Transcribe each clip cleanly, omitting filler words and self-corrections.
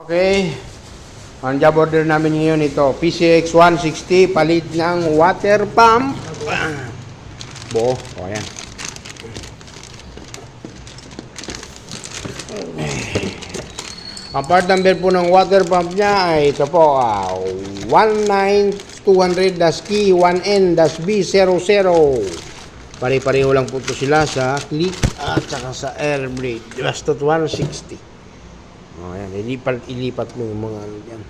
Okay, ang job order namin ngayon ito, PCX 160, palit ng water pump. Buo, o yan. Ang part number po ng water pump niya ay ito po, 19200-key 1N-B00. Pare-pareho lang po ito sila sa click at saka sa air brake. Basta 160. Ayan, ilipat mo yung mga ano dyan.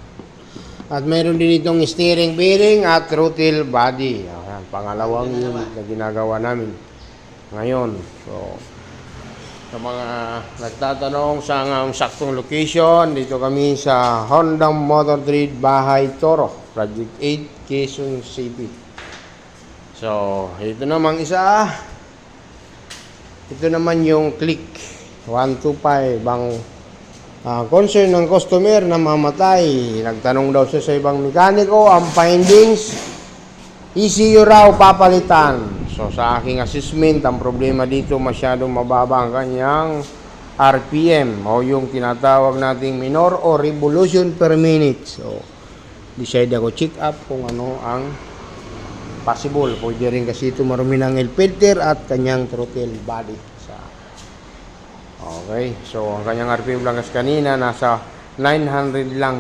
At mayroon din itong steering bearing at throttle body. Ayan, pangalawang unit na ginagawa namin ngayon. So, sa mga nagtatanong sa ang saktong location, dito kami sa Honda Motor Trade Bahay Toro, Project 8, Quezon City. So, ito namang isa. Ito naman yung click 125 bang concern ng customer na mamatay. Nagtanong daw siya sa ibang mekaniko, ang findings, ECU raw papalitan. So sa aking assessment, ang problema dito masyadong mababa ang kanyang RPM o yung tinatawag nating minor o revolution per minute. So decide ako check up kung ano ang possible. Pwede rin kasi ito marumi ng air filter at kanyang throttle body. Okay, so ang kanyang RPM lang kasi kanina nasa 900 lang.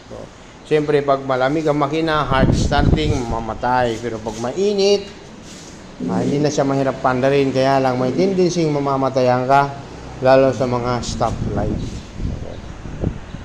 So, siyempre pag malamig ang makina, hard starting, mamatay. Pero pag mainit, hindi na siya mahirap pandarin. Kaya lang may tendency mamamatayan ka, lalo sa mga stoplight.